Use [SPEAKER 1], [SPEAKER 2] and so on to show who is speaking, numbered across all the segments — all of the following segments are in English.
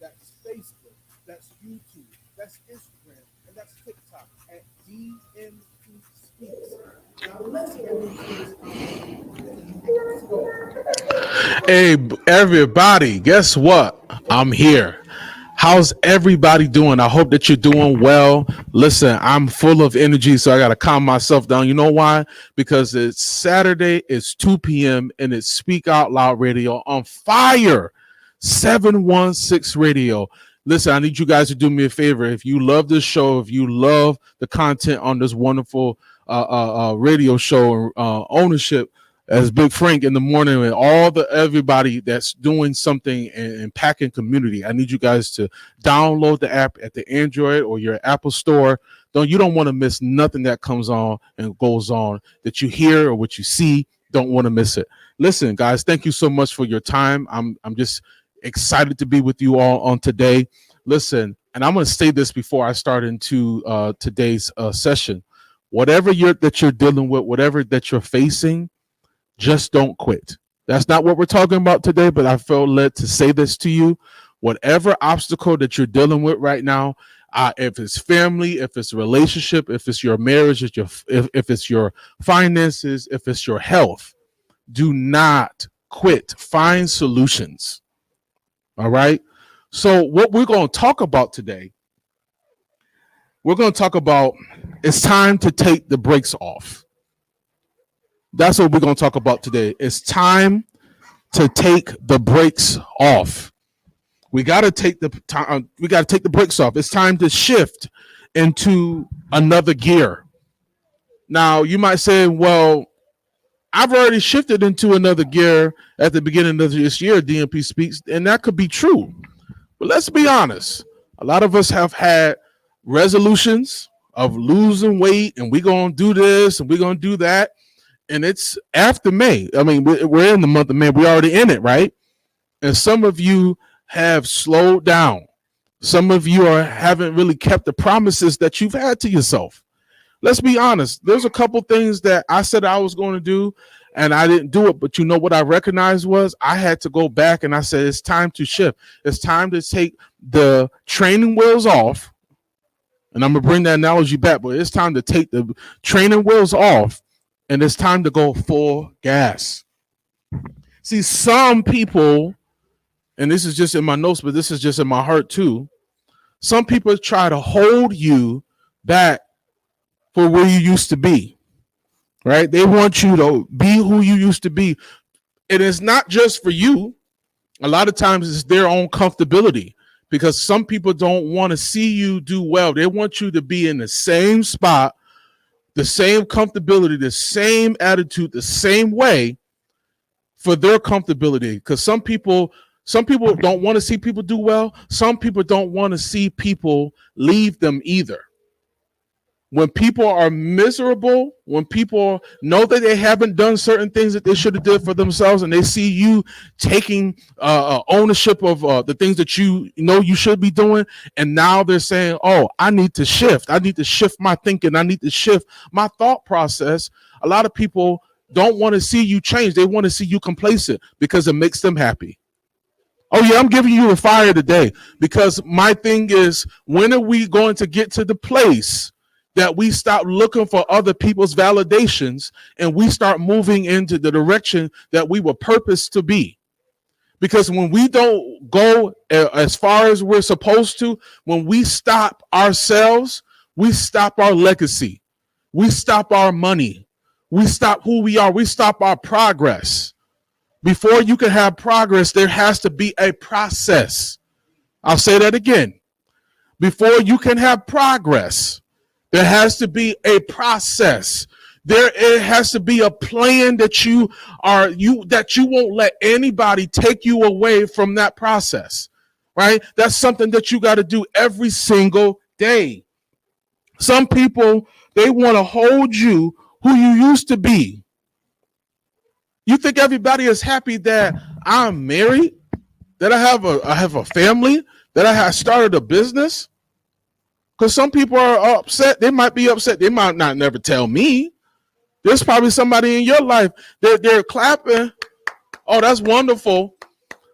[SPEAKER 1] That's Facebook. That's YouTube. That's Instagram. And that's TikTok at DMP Speaks. Now let's get into this conversation. Let's go.
[SPEAKER 2] Hey, everybody, guess what? I'm here. How's everybody doing? I hope that you're doing well. Listen, I'm full of energy, so I got to calm myself down. You know why? Because it's Saturday, it's 2 p.m., and it's Speak Out Loud Radio on fire. 716 Radio. Listen, I need you guys to do me a favor. If you love this show, if you love the content on this wonderful radio show ownership, as Big Frank in the morning and all the everybody that's doing something and impacting community. I need you guys to download the app at the Android or your Apple store. You don't want to miss nothing that comes on and goes on that you hear or what you see. Don't want to miss it. Listen, guys, thank you so much for your time. I'm just excited to be with you all on today. Listen, and I'm going to say this before I start into today's session. Whatever that you're dealing with, whatever that you're facing, just don't quit. That's not what we're talking about today, but I felt led to say this to you. Whatever obstacle that you're dealing with right now, if it's family, if it's a relationship, if it's your marriage, if it's your finances, if it's your health, do not quit. Find solutions. All right. So what we're going to talk about today, we're going to talk about it's time to take the brakes off. That's what we're going to talk about today. It's time to take the brakes off. We got to take the time. We got to take the brakes off. It's time to shift into another gear. Now, you might say, well, I've already shifted into another gear at the beginning of this year, DMP Speaks, and that could be true. But let's be honest. A lot of us have had resolutions of losing weight, and we're going to do this, and we're going to do that. And it's after May. I mean, we're in the month of May. We're already in it, right? And some of you have slowed down. Some of you haven't really kept the promises that you've had to yourself. Let's be honest. There's a couple things that I said I was going to do, and I didn't do it. But you know what I recognized was I had to go back, and I said, it's time to shift. It's time to take the training wheels off. And I'm going to bring that analogy back, but it's time to take the training wheels off. And it's time to go full gas. See, some people, and this is just in my notes, but this is just in my heart too. Some people try to hold you back for where you used to be, right? They want you to be who you used to be. And it's not just for you. A lot of times it's their own comfortability because some people don't want to see you do well. They want you to be in the same spot, the same comfortability, the same attitude, the same way for their comfortability. Because some people don't want to see people do well. Some people don't want to see people leave them either. When people are miserable, when people know that they haven't done certain things that they should have did for themselves, and they see you taking ownership of the things that you know you should be doing, and now they're saying, oh, I need to shift. I need to shift my thinking. I need to shift my thought process. A lot of people don't want to see you change. They want to see you complacent because it makes them happy. Oh, yeah, I'm giving you a fire today because my thing is, when are we going to get to the place that we stop looking for other people's validations and we start moving into the direction that we were purposed to be? Because when we don't go as far as we're supposed to, when we stop ourselves, we stop our legacy. We stop our money. We stop who we are. We stop our progress. Before you can have progress, there has to be a process. I'll say that again. Before you can have progress, there has to be a process. It has to be a plan that you won't let anybody take you away from that process, right? That's something that you got to do every single day. Some people, they want to hold you who you used to be. You think everybody is happy that I'm married, that I have a family, that I have started a business? Because some people are upset. They might be upset. They might not never tell me. There's probably somebody in your life that they're clapping. Oh, that's wonderful.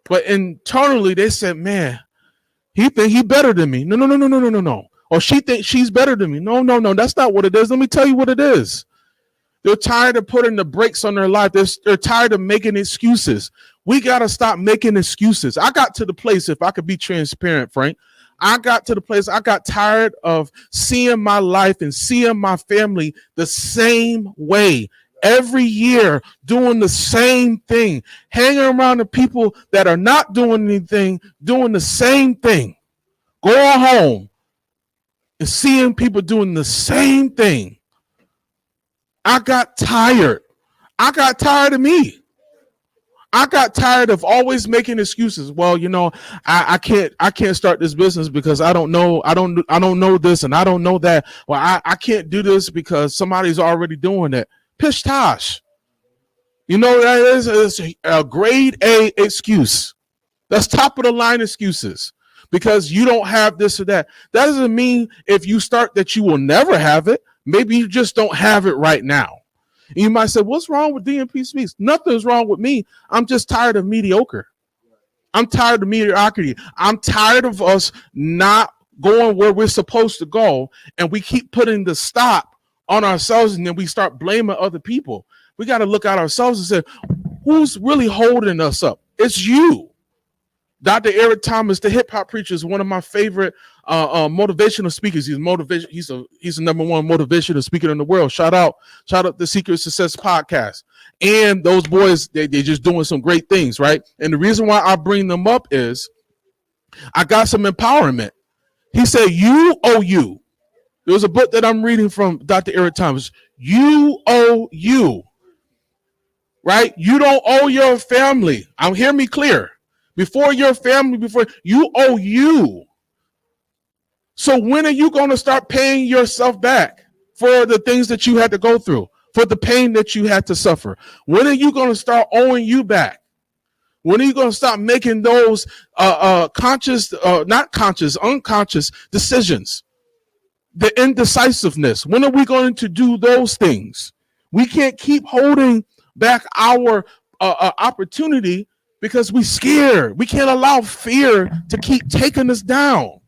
[SPEAKER 2] But internally, they said, man, He think he better than me. No, no, no, no, no, no, no, no. Or she thinks she's better than me. No, no, no. That's not what it is. Let me tell you what it is. They're tired of putting the brakes on their life. They're tired of making excuses. We got to stop making excuses. I got to the place, if I could be transparent, Frank, I got to the place I got tired of seeing my life and seeing my family the same way. Every year doing the same thing, hanging around the people that are not doing anything, doing the same thing, going home and seeing people doing the same thing. I got tired. I got tired of me. I got tired of always making excuses. Well, I can't start this business because I don't know this and I don't know that. Well, I can't do this because somebody's already doing it. Pish tosh. That is a grade A excuse. That's top of the line excuses because you don't have this or that. That doesn't mean if you start that you will never have it. Maybe you just don't have it right now. You might say, what's wrong with DMP Speaks? Nothing's wrong with me. I'm just tired of mediocre. I'm tired of mediocrity. I'm tired of us not going where we're supposed to go. And we keep putting the stop on ourselves and then we start blaming other people. We got to look at ourselves and say, who's really holding us up? It's you. Dr. Eric Thomas, the hip hop preacher, is one of my favorite motivational speakers. He's the number one motivational speaker in the world. Shout out the Secret Success podcast. And those boys, they're just doing some great things, right? And the reason why I bring them up is I got some empowerment. He said, you owe you. There was a book that I'm reading from Dr. Eric Thomas. You owe you, right? You don't owe your family. Hear me clear. Before your family, before you owe you. So when are you going to start paying yourself back for the things that you had to go through, for the pain that you had to suffer? When are you going to start owing you back? When are you going to stop making those unconscious decisions? The indecisiveness. When are we going to do those things? We can't keep holding back our opportunity because we're scared. We can't allow fear to keep taking us down.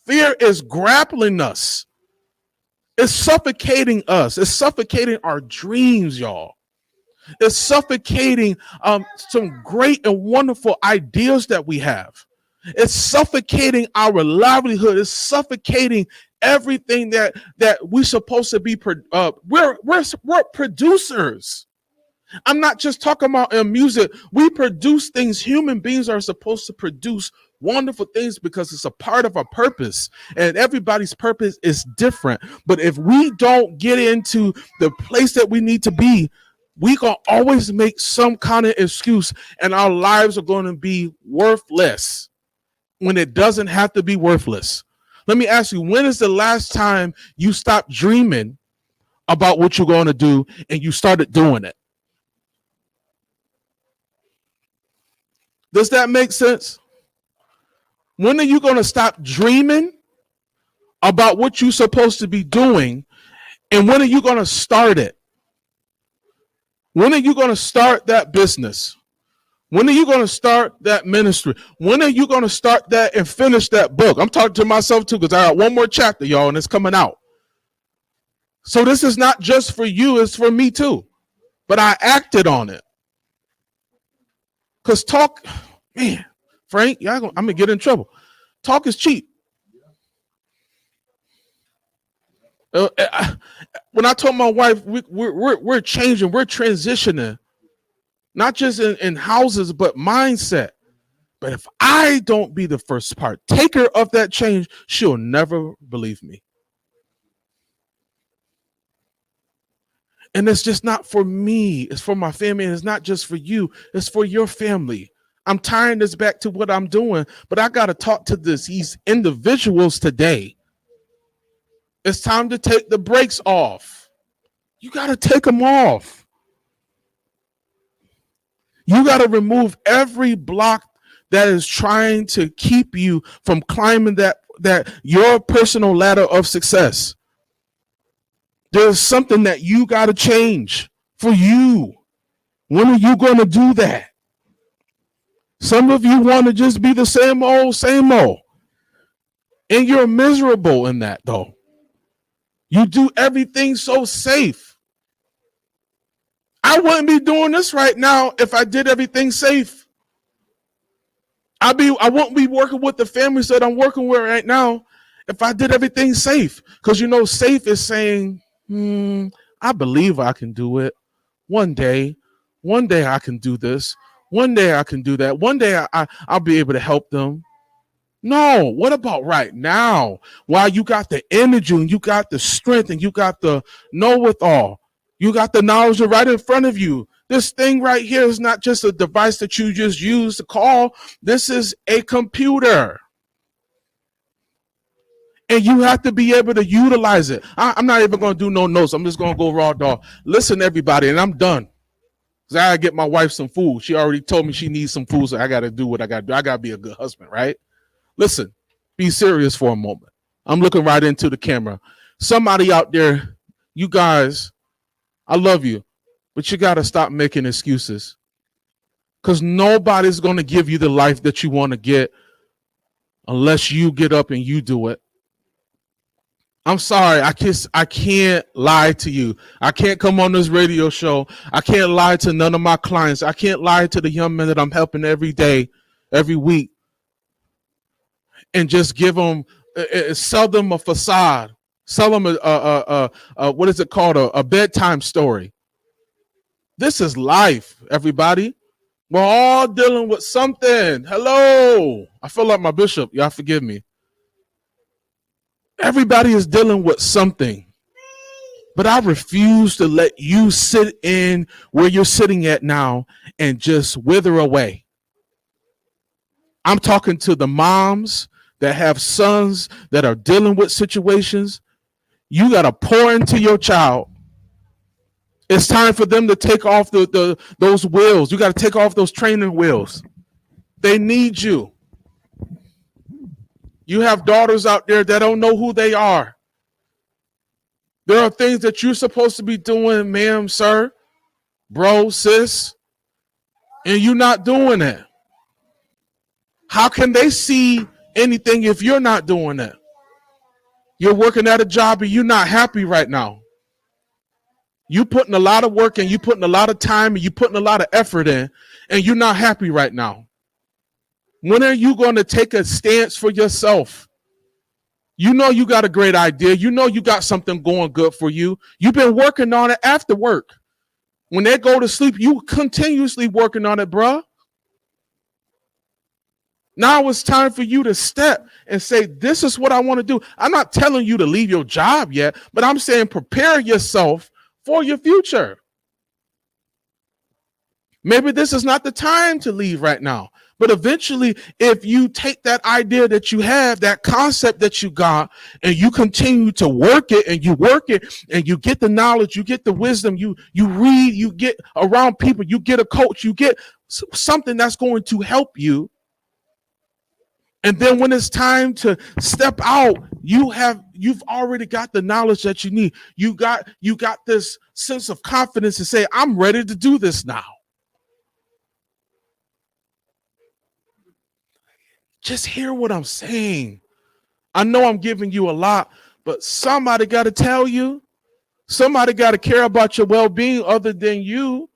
[SPEAKER 2] Fear is grappling us. It's suffocating us. It's suffocating our dreams, y'all. It's suffocating some great and wonderful ideas that we have. It's suffocating our livelihood. It's suffocating everything that we're supposed to be. We're producers. I'm not just talking about in music. We produce things. Human beings are supposed to produce wonderful things because it's a part of our purpose, and everybody's purpose is different. But if we don't get into the place that we need to be, we gonna always make some kind of excuse, and our lives are going to be worthless when it doesn't have to be worthless. Let me ask you, when is the last time you stopped dreaming about what you're going to do and you started doing it? Does that make sense? When are you going to stop dreaming about what you're supposed to be doing? And when are you going to start it? When are you going to start that business? When are you going to start that ministry? When are you going to start that and finish that book? I'm talking to myself too because I got one more chapter, y'all, and it's coming out. So this is not just for you, it's for me too. But I acted on it. Because talk, man, Frank, I'm going to get in trouble. Talk is cheap. When I told my wife, we're changing, we're transitioning, not just in houses, but mindset. But if I don't be the first partaker of that change, she'll never believe me. And it's just not for me. It's for my family. And it's not just for you. It's for your family. I'm tying this back to what I'm doing, but I got to talk to these individuals today. It's time to take the brakes off. You got to take them off. You got to remove every block that is trying to keep you from climbing that your personal ladder of success. There's something that you got to change for you. When are you going to do that? Some of you want to just be the same old, same old. And you're miserable in that, though. You do everything so safe. I wouldn't be doing this right now if I did everything safe. I won't be working with the families that I'm working with right now if I did everything safe. Because safe is saying, I believe I can do it. One day I can do this. One day I can do that. One day I'll be able to help them. No, what about right now? While you got the energy and you got the strength and you got the know-with-all, you got the knowledge right in front of you. This thing right here is not just a device that you just use to call. This is a computer. And you have to be able to utilize it. I'm not even going to do no notes. I'm just going to go raw dog. Listen, everybody, and I'm done. Because I got to get my wife some food. She already told me she needs some food, so I got to do what I got to do. I got to be a good husband, right? Listen, be serious for a moment. I'm looking right into the camera. Somebody out there, you guys, I love you, but you got to stop making excuses. Because nobody's going to give you the life that you want to get unless you get up and you do it. I'm sorry, I can't lie to you. I can't come on this radio show. I can't lie to none of my clients. I can't lie to the young men that I'm helping every day, every week, and just give them, sell them a facade, sell them what is it called, a bedtime story. This is life, everybody. We're all dealing with something. Hello, I feel like my bishop. Y'all forgive me. Everybody is dealing with something. But I refuse to let you sit in where you're sitting at now and just wither away. I'm talking to the moms that have sons that are dealing with situations. You got to pour into your child. It's time for them to take off those wheels. You got to take off those training wheels. They need you. You have daughters out there that don't know who they are. There are things that you're supposed to be doing, ma'am, sir, bro, sis, and you're not doing it. How can they see anything if you're not doing it? You're working at a job and you're not happy right now. You putting a lot of work and you putting a lot of time and you putting a lot of effort in, and you're not happy right now. When are you going to take a stance for yourself? You know you got a great idea. You know you got something going good for you. You've been working on it after work. When they go to sleep, you continuously working on it, bruh. Now it's time for you to step and say, this is what I want to do. I'm not telling you to leave your job yet, but I'm saying prepare yourself for your future. Maybe this is not the time to leave right now. But eventually, if you take that idea that you have, that concept that you got, and you continue to work it and you get the knowledge, you get the wisdom, you read, you get around people, you get a coach, you get something that's going to help you. And then when it's time to step out, you've already got the knowledge that you need. You got this sense of confidence to say, I'm ready to do this now. Just hear what I'm saying. I know I'm giving you a lot, but somebody got to tell you. Somebody got to care about your well-being other than you.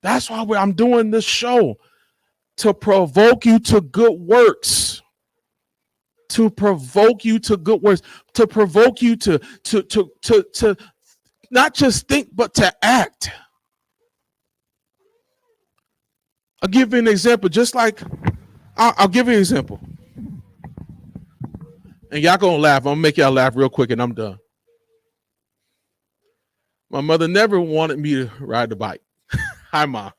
[SPEAKER 2] That's why I'm doing this show, to provoke you to good works. To provoke you to good works. To provoke you to not just think, but to act. I'll give you an example. I'll give you an example. And y'all gonna laugh. I'm gonna make y'all laugh real quick and I'm done. My mother never wanted me to ride the bike. Hi, Mom.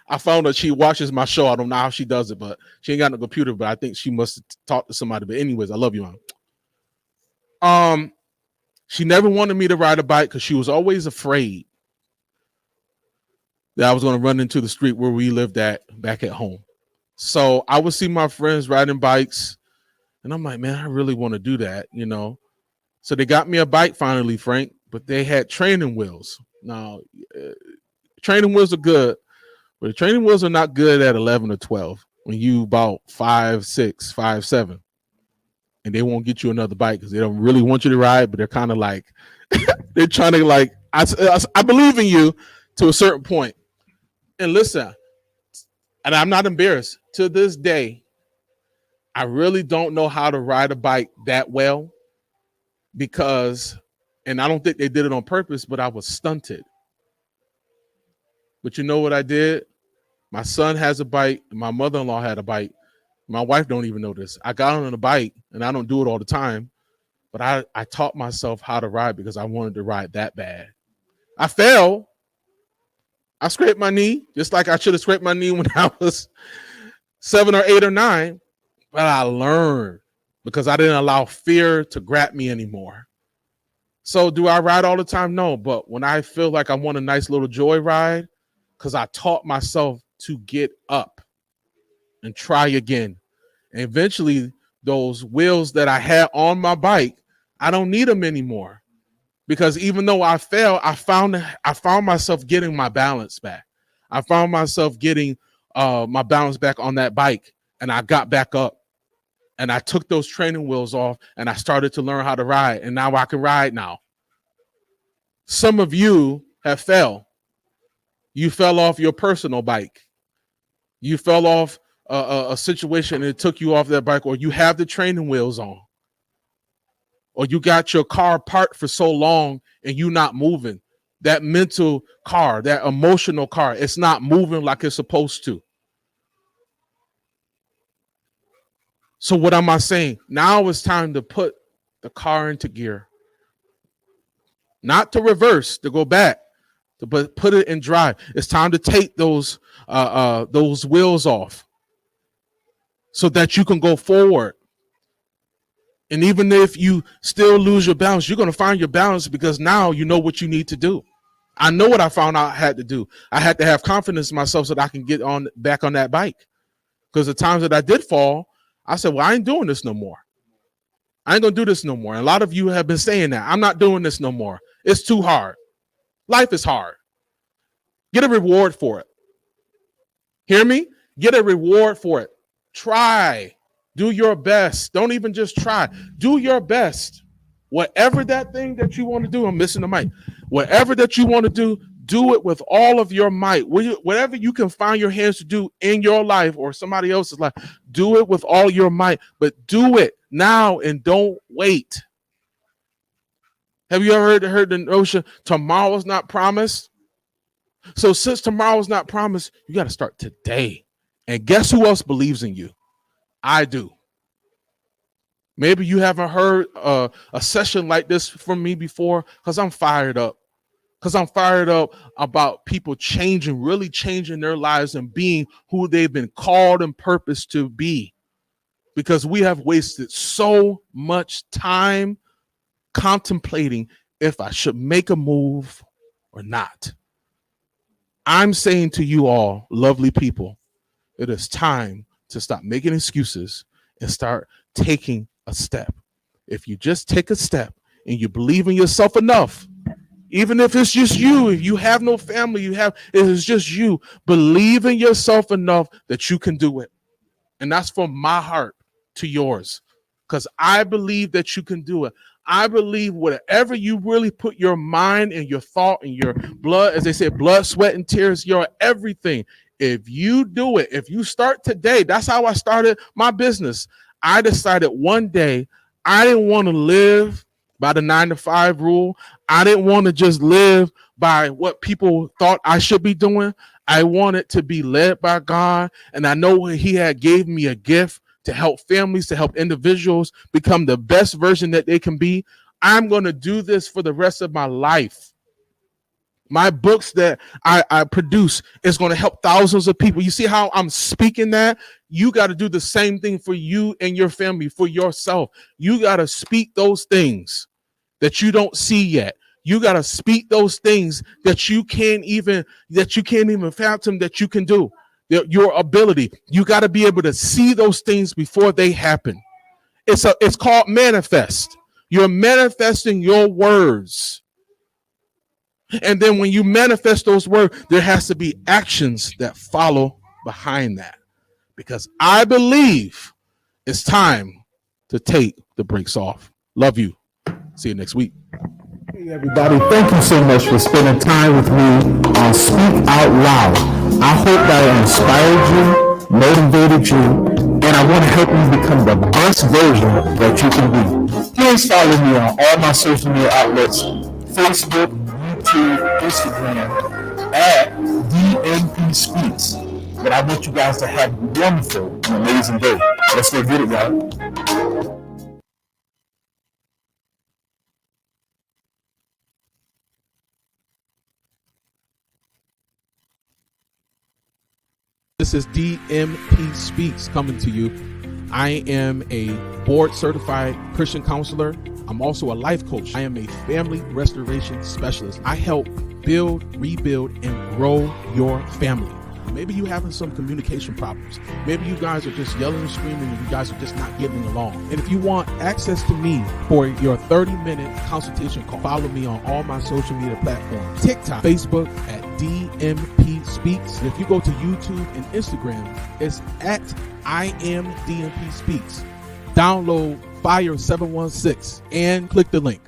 [SPEAKER 2] I found out she watches my show. I don't know how she does it, but she ain't got no computer, but I think she must have talked to somebody. But anyways, I love you, Mom. She never wanted me to ride a bike because she was always afraid that I was going to run into the street where we lived at back at home. So I would see my friends riding bikes, and I'm like, man, I really want to do that, you know. So they got me a bike finally, Frank, but they had training wheels. Now, training wheels are good, but the training wheels are not good at 11 or 12 when you about 5'6", 5'7". and they won't get you another bike because they don't really want you to ride, but they're kind of like, they're trying to like, I believe in you to a certain point. And listen, and I'm not embarrassed. To this day, I really don't know how to ride a bike that well because, and I don't think they did it on purpose, but I was stunted. But you know what I did? My son has a bike. My mother-in-law had a bike. My wife don't even know this. I got on a bike, and I don't do it all the time, but I taught myself how to ride because I wanted to ride that bad. I fell. I scraped my knee, just like I should have scraped my knee when I was 7 or 8 or 9, but I learned because I didn't allow fear to grab me anymore. So do I ride all the time? No, but when I feel like I want a nice little joy ride, because I taught myself to get up and try again. And eventually, those wheels that I had on my bike, I don't need them anymore. Because even though I fell, I found myself getting my balance back. I found myself getting my balance back on that bike, and I got back up. And I took those training wheels off, and I started to learn how to ride. And now I can ride now. Some of you have fell. You fell off your personal bike. You fell off a situation and it took you off that bike, or you have the training wheels on, or you got your car parked for so long and you not moving. That mental car, that emotional car, it's not moving like it's supposed to. So what am I saying? Now it's time to put the car into gear. Not to reverse, to go back, but put it in drive. It's time to take those wheels off so that you can go forward. And even if you still lose your balance, you're going to find your balance because now you know what you need to do. I know what I found out I had to do. I had to have confidence in myself so that I can get on back on that bike. Because the times that I did fall, I said, well, I ain't doing this no more. I ain't going to do this no more. And a lot of you have been saying that. I'm not doing this no more. It's too hard. Life is hard. Get a reward for it. Hear me? Get a reward for it. Try. Do your best. Don't even just try. Do your best. Whatever that thing that you want to do, I'm missing the mic. Whatever that you want to do it with all of your might. Whatever you can find your hands to do in your life or somebody else's life, do it with all your might. But do it now and don't wait. Have you ever heard the notion tomorrow's not promised? So since tomorrow's not promised, you got to start today. And guess who else believes in you? I do. Maybe you haven't heard a session like this from me before because I'm fired up. Because I'm fired up about people changing, really changing their lives and being who they've been called and purposed to be. Because we have wasted so much time contemplating if I should make a move or not. I'm saying to you all, lovely people, it is time to stop making excuses and start taking a step. If you just take a step and you believe in yourself enough, even if it's just you, if you have no family, it is just you, believe in yourself enough that you can do it. And that's from my heart to yours, because I believe that you can do it. I believe whatever you really put your mind and your thought and your blood, as they say, blood, sweat, and tears, your everything. If you do it, if you start today, that's how I started my business. I decided one day I didn't want to live by the 9-to-5 rule. I didn't want to just live by what people thought I should be doing. I wanted to be led by God. And I know He had gave me a gift to help families, to help individuals become the best version that they can be. I'm going to do this for the rest of my life. My books that I produce is going to help thousands of people. You see how I'm speaking that? You got to do the same thing for you and your family, for yourself. You got to speak those things that you don't see yet. You got to speak those things that you can't even fathom that you can do. Your ability. You got to be able to see those things before they happen. It's called manifest. You're manifesting your words. And then when you manifest those words, there has to be actions that follow behind that. Because I believe it's time to take the brakes off. Love you. See you next week.
[SPEAKER 3] Hey everybody, thank you so much for spending time with me on Speak Out Loud. I hope that I inspired you, motivated you, and I want to help you become the best version that you can be. Please follow me on all my social media outlets, Facebook, YouTube, Instagram, at DMP Speaks. But I want you guys to have a wonderful and amazing day. Let's go get it, y'all.
[SPEAKER 2] This is DMP Speaks coming to you. I am a board certified Christian counselor. I'm also a life coach. I am a family restoration specialist. I help build, rebuild, and grow your family. Maybe you're having some communication problems. Maybe you guys are just yelling and screaming and you guys are just not getting along. And if you want access to me for your 30-minute consultation call, follow me on all my social media platforms. TikTok, Facebook at DMP Speaks. And if you go to YouTube and Instagram, it's at I am DMP Speaks. Download Fire 716 and click the link.